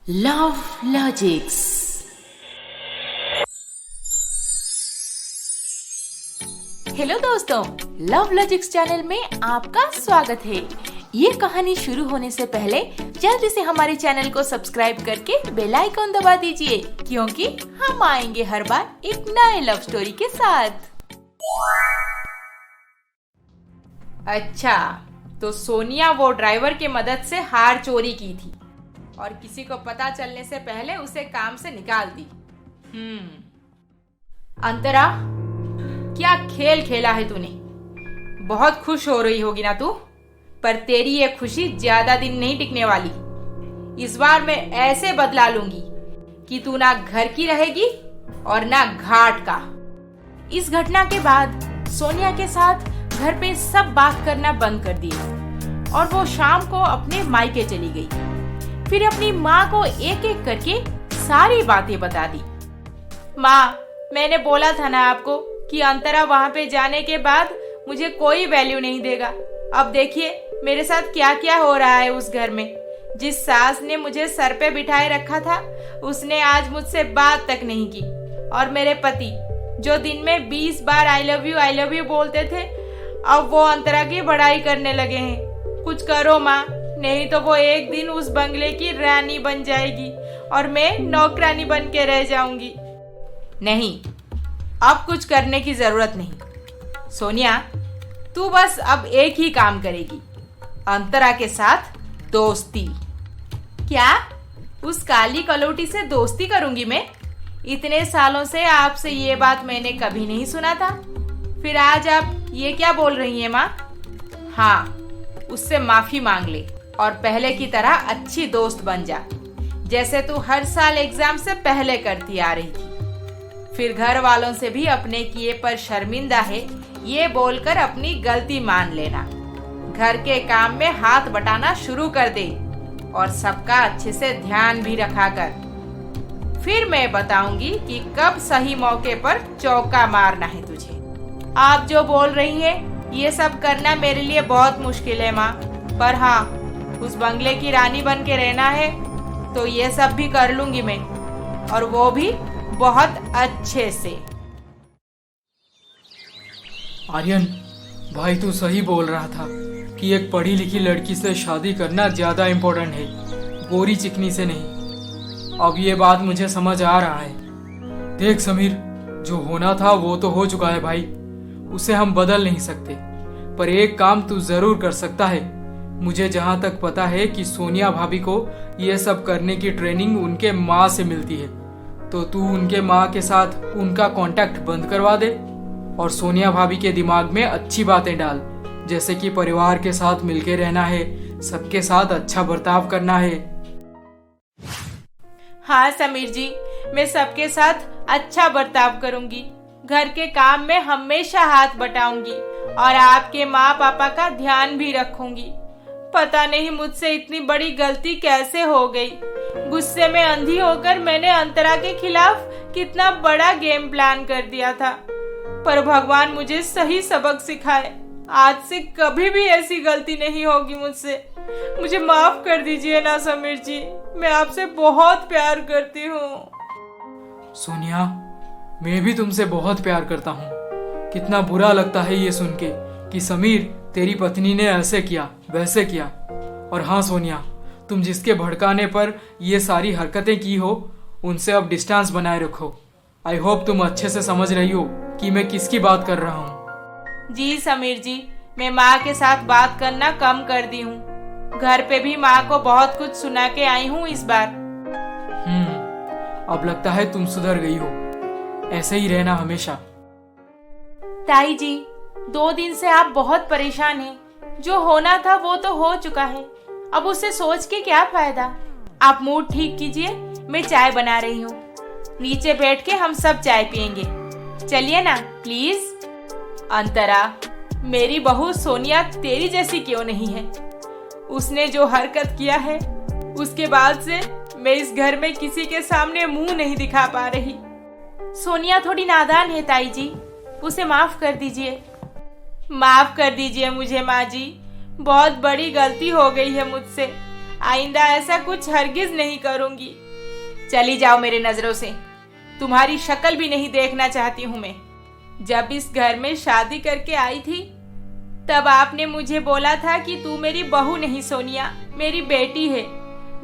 Love logics. Hello दोस्तों, love logics channel में आपका स्वागत है। ये कहानी शुरू होने से पहले जल्दी से हमारे चैनल को सब्सक्राइब करके बेल आइकन दबा दीजिए, क्योंकि हम आएंगे हर बार एक नए लव स्टोरी के साथ। अच्छा, तो सोनिया वो ड्राइवर की मदद से हार चोरी की थी और किसी को पता चलने से पहले उसे काम से निकाल दी। अंतरा, क्या खेल खेला है तूने। बहुत खुश हो रही होगी ना तू, पर तेरी ये खुशी ज्यादा दिन नहीं टिकने वाली। इस बार मैं ऐसे बदला लूंगी कि तू ना घर की रहेगी और ना घाट का। इस घटना के बाद सोनिया के साथ घर पे सब बात करना बंद कर दिया और वो शाम को अपने मायके चली गई। फिर अपनी माँ को एक एक करके सारी बातें बता दी। माँ, मैंने बोला था ना आपको कि अंतरा वहाँ पे जाने के बाद मुझे कोई वैल्यू नहीं देगा। अब देखिए मेरे साथ क्या क्या हो रहा है उस घर में। जिस सास ने मुझे सर पे बिठाए रखा था, उसने आज मुझसे बात तक नहीं की। और मेरे पति जो दिन में 20 बार आई लव यू बोलते थे, अब वो अंतरा की बड़ाई करने लगे हैं। कुछ करो माँ, नहीं तो वो एक दिन उस बंगले की रानी बन जाएगी और मैं नौकरानी बन के रह जाऊंगी। नहीं, अब कुछ करने की जरूरत नहीं। सोनिया, तू बस अब एक ही काम करेगी, अंतरा के साथ दोस्ती। क्या? उस काली कलौटी से दोस्ती करूंगी मैं? इतने सालों से आपसे ये बात मैंने कभी नहीं सुना था। फिर आज आप ये क्या बोल रही हैं माँ? हाँ, उससे माफी मांग ले और पहले की तरह अच्छी दोस्त बन जा, जैसे तू हर साल एग्जाम से पहले करती आ रही थी। फिर घर वालों से भी अपने किए पर शर्मिंदा है ये बोलकर अपनी गलती मान लेना। घर के काम में हाथ बटाना शुरू कर दे और सबका अच्छे से ध्यान भी रखा कर। फिर मैं बताऊंगी कि कब सही मौके पर चौका मारना है तुझे। आप जो बोल रही हैं, ये सब करना मेरे लिए बहुत मुश्किल है माँ, पर हाँ, उस बंगले की रानी बन के रहना है तो ये सब भी कर लूंगी मैं, और वो भी बहुत अच्छे से। आर्यन भाई, तू सही बोल रहा था कि एक पढ़ी लिखी लड़की से शादी करना ज्यादा इम्पोर्टेंट है, गोरी चिकनी से नहीं। अब ये बात मुझे समझ आ रहा है। देख समीर, जो होना था वो तो हो चुका है भाई, उसे हम बदल नहीं सकते। पर एक काम तू जरूर कर सकता है। मुझे जहाँ तक पता है कि सोनिया भाभी को ये सब करने की ट्रेनिंग उनके माँ से मिलती है, तो तू उनके माँ के साथ उनका कांटेक्ट बंद करवा दे और सोनिया भाभी के दिमाग में अच्छी बातें डाल, जैसे कि परिवार के साथ मिलके रहना है, सबके साथ अच्छा बर्ताव करना है। हाँ समीर जी, मैं सबके साथ अच्छा बर्ताव करूंगी, घर के काम में हमेशा हाथ बटाऊंगी और आपके माँ पापा का ध्यान भी रखूंगी। पता नहीं मुझसे इतनी बड़ी गलती कैसे हो गई। गुस्से में अंधी होकर मैंने अंतरा के खिलाफ कितना बड़ा गेम प्लान कर दिया था, पर भगवान मुझे सही सबक सिखाए। आज से कभी भी ऐसी गलती नहीं होगी मुझसे। मुझे माफ कर दीजिए ना समीर जी, मैं आपसे बहुत प्यार करती हूँ। सोनिया, मैं भी तुमसे बहुत प्यार करता हूँ। कितना बुरा लगता है ये सुन के कि समीर, तेरी पत्नी ने ऐसे किया वैसे किया। और हाँ सोनिया, तुम जिसके भड़काने पर ये सारी हरकतें की हो, उनसे अब डिस्टेंस बनाए रखो। आई होप तुम अच्छे से समझ रही हो कि मैं किसकी बात कर रहा हूँ। जी समीर जी, मैं माँ के साथ बात करना कम कर दी हूँ। घर पे भी माँ को बहुत कुछ सुना के आई हूँ इस बार। अब लगता है तुम सुधर गई हो। ऐसे ही रहना हमेशा। ताई जी, 2 दिन से आप बहुत परेशान हैं। जो होना था वो तो हो चुका है, अब उससे सोच के क्या फायदा। आप मूड ठीक कीजिए, मैं चाय बना रही हूँ। नीचे बैठ के हम सब चाय पियेंगे। चलिए ना प्लीज। अंतरा, मेरी बहू सोनिया तेरी जैसी क्यों नहीं है? उसने जो हरकत किया है, उसके बाद से मैं इस घर में किसी के सामने मुंह नहीं दिखा पा रही। सोनिया थोड़ी नादान है ताई जी, उसे माफ कर दीजिए। माफ कर दीजिए मुझे माँ जी, बहुत बड़ी गलती हो गई है मुझसे। आइंदा ऐसा कुछ हरगिज नहीं करूंगी। चली जाओ मेरे नजरों से, तुम्हारी शक्ल भी नहीं देखना चाहती हूँ मैं। जब इस घर में शादी करके आई थी तब आपने मुझे बोला था कि तू मेरी बहू नहीं सोनिया, मेरी बेटी है।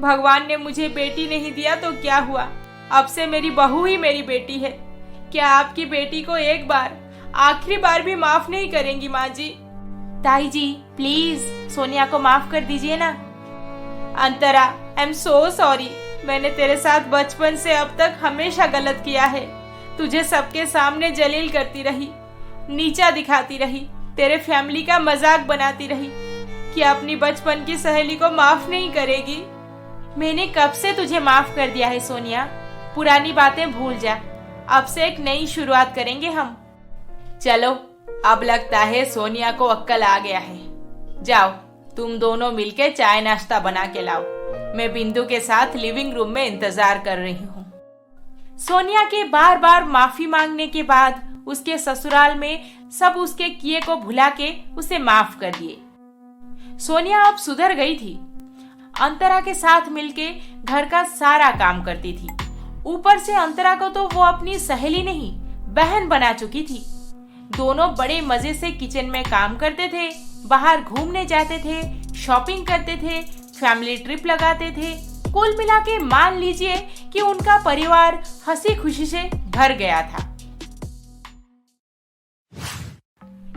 भगवान ने मुझे बेटी नहीं दिया तो क्या हुआ, अब से मेरी बहू ही मेरी बेटी है। क्या आपकी बेटी को एक बार, आखिरी बार भी माफ नहीं करेंगी माँ जी? ताई जी प्लीज सोनिया को माफ कर दीजिए ना। अंतरा, आई एम सो सॉरी। मैंने तेरे साथ बचपन से अब तक हमेशा गलत किया है। तुझे सबके सामने जलील करती रही, नीचा दिखाती रही, तेरे फैमिली का मजाक बनाती रही। क्या अपनी बचपन की सहेली को माफ नहीं करेगी? मैंने कब से तुझे माफ कर दिया है सोनिया, पुरानी बातें भूल जा। अब से एक नई शुरुआत करेंगे हम। चलो, अब लगता है सोनिया को अक्ल आ गया है। जाओ तुम दोनों मिलके चाय नाश्ता बना के लाओ, मैं बिंदु के साथ लिविंग रूम में इंतजार कर रही हूँ। सोनिया के बार बार माफी मांगने के बाद उसके ससुराल में सब उसके किए को भुला के उसे माफ कर दिए। सोनिया अब सुधर गई थी। अंतरा के साथ मिलके घर का सारा काम करती थी। ऊपर से अंतरा को तो वो अपनी सहेली नहीं, बहन बना चुकी थी। दोनों बड़े मजे से किचन में काम करते थे, बाहर घूमने जाते थे, शॉपिंग करते थे, फैमिली ट्रिप लगाते थे। कुल मिला के मान लीजिए कि उनका परिवार हंसी खुशी से भर गया था।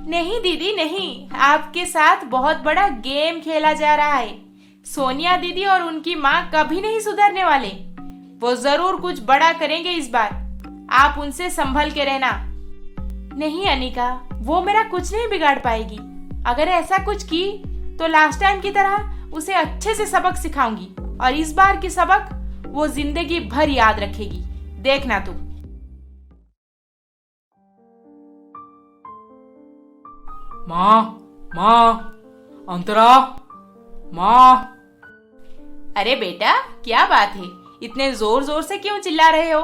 नहीं दीदी नहीं, आपके साथ बहुत बड़ा गेम खेला जा रहा है। सोनिया दीदी और उनकी माँ कभी नहीं सुधरने वाले। वो जरूर कुछ बड़ा करेंगे इस बार, आप उनसे संभल के रहना। नहीं अनिका, वो मेरा कुछ नहीं बिगाड़ पाएगी। अगर ऐसा कुछ की तो लास्ट टाइम की तरह उसे अच्छे से सबक सिखाऊंगी, और इस बार की सबक वो जिंदगी भर याद रखेगी, देखना तू। माँ, अंतरा, माँ। अरे बेटा, क्या बात है, इतने जोर जोर से क्यों चिल्ला रहे हो?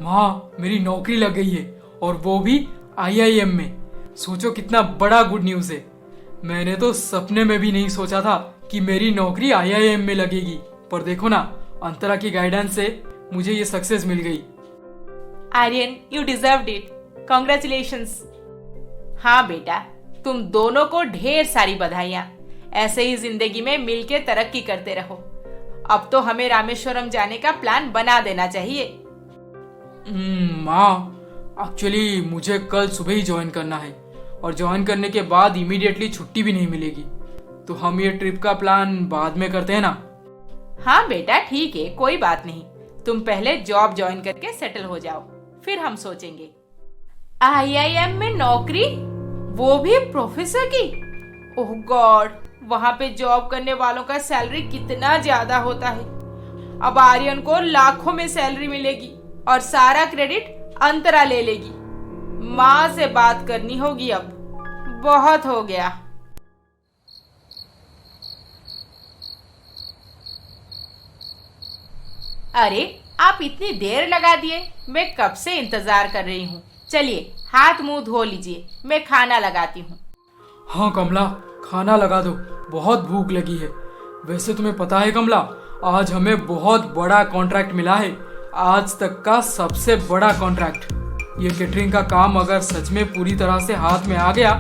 माँ, मेरी नौकरी लग गई है, और वो भी IIM में। सोचो कितना बड़ा गुड न्यूज है। मैंने तो सपने में भी नहीं सोचा था कि मेरी नौकरी IIM में लगेगी, पर देखो ना, अंतरा की गाइडेंस से मुझे ये सक्सेस मिल गई। Aryan, you deserved it, congratulations. हाँ बेटा, तुम दोनों को ढेर सारी बधाइयाँ। ऐसे ही जिंदगी में मिलके तरक्की करते रहो। अब तो हमें रामेश्वरम जाने का प्लान बना देना चाहिए। माँ, एक्चुअली मुझे कल सुबह ही ज्वाइन करना है, और ज्वाइन करने के बाद इमीडिएटली छुट्टी भी नहीं मिलेगी। तो हम ये ट्रिप का प्लान बाद में करते हैं ना? हाँ बेटा ठीक है, कोई बात नहीं। तुम पहले जॉब ज्वाइन करके सेटल हो जाओ, फिर हम सोचेंगे। IIM में नौकरी, वो भी प्रोफेसर की? ओह गॉड, वहाँ पे जॉब करने वालों का सैलरी कितना ज्यादा होता है। अब आर्यन को लाखों में सैलरी मिलेगी और सारा क्रेडिट अंतरा ले लेगी। माँ से बात करनी होगी अब, बहुत हो गया। अरे आप इतनी देर लगा दिए, मैं कब से इंतजार कर रही हूँ। चलिए हाथ मुंह धो लीजिए, मैं खाना लगाती हूँ। हाँ कमला, खाना लगा दो, बहुत भूख लगी है। वैसे तुम्हें पता है कमला, आज हमें बहुत बड़ा कॉन्ट्रैक्ट मिला है, आज तक का सबसे बड़ा कॉन्ट्रैक्ट। ये कैटरिंग का काम अगर सच में पूरी तरह से हाथ में आ गया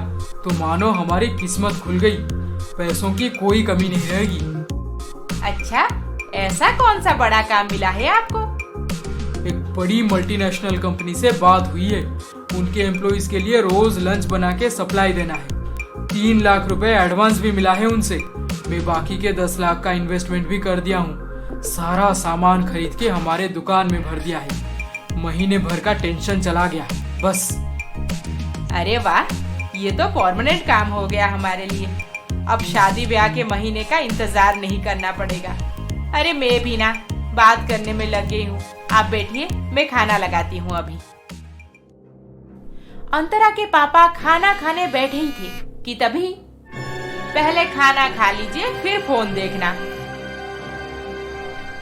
तो मानो हमारी किस्मत खुल गई, पैसों की कोई कमी नहीं रहेगी। अच्छा, ऐसा कौन सा बड़ा काम मिला है आपको? एक बड़ी मल्टीनेशनल कंपनी से बात हुई है, उनके एम्प्लॉइज के लिए रोज लंच बना के सप्लाई देना है। 3 लाख रुपए एडवांस भी मिला है उनसे। मैं बाकी के 10 लाख का इन्वेस्टमेंट भी कर दिया हूँ। सारा सामान खरीद के हमारे दुकान में भर दिया है। महीने भर का टेंशन चला गया बस। अरे वाह, ये तो परमानेंट काम हो गया हमारे लिए। अब शादी ब्याह के महीने का इंतजार नहीं करना पड़ेगा। अरे मैं भी ना बात करने में लग गई हूँ। आप बैठिए, मैं खाना लगाती हूँ अभी। अंतरा के पापा खाना खाने बैठे ही थे कि तभी, पहले खाना खा लीजिए फिर फोन देखना।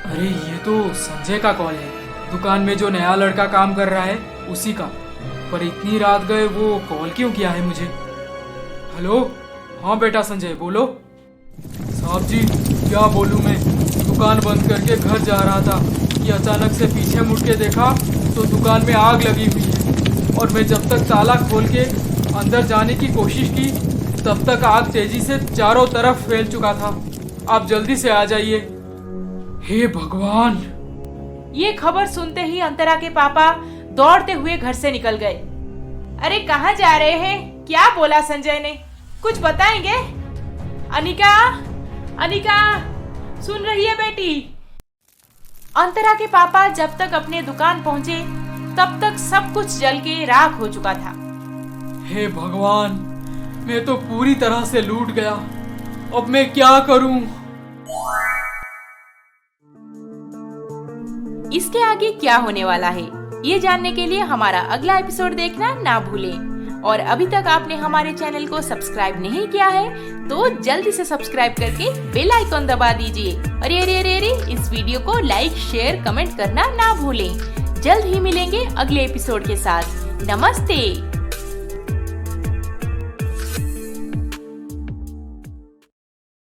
अरे ये तो संजय का कॉल है, दुकान में जो नया लड़का काम कर रहा है उसी का। पर इतनी रात गए वो कॉल क्यों किया है मुझे? हेलो, हाँ बेटा संजय बोलो। साहब जी, क्या बोलूं मैं, दुकान बंद करके घर जा रहा था कि अचानक से पीछे मुड़ के देखा तो दुकान में आग लगी हुई है। और मैं जब तक ताला खोल के अंदर जाने की कोशिश की तब तक आग तेजी से चारों तरफ फैल चुका था। आप जल्दी से आ जाइए। हे भगवान! ये खबर सुनते ही अंतरा के पापा दौड़ते हुए घर से निकल गए। अरे कहाँ जा रहे हैं? क्या बोला संजय ने? कुछ बताएंगे? अनिका, अनिका, सुन रही है बेटी? अंतरा के पापा जब तक अपने दुकान पहुंचे तब तक सब कुछ जल के राख हो चुका था। हे भगवान, मैं तो पूरी तरह से लूट गया। अब मैं क्या करूं? इसके आगे क्या होने वाला है ये जानने के लिए हमारा अगला एपिसोड देखना ना भूलें। और अभी तक आपने हमारे चैनल को सब्सक्राइब नहीं किया है तो जल्दी से सब्सक्राइब करके बेल आइकॉन दबा दीजिए। अरे अरे अरे अरे, इस वीडियो को लाइक, शेयर, कमेंट करना ना भूलें। जल्द ही मिलेंगे अगले एपिसोड के साथ। नमस्ते।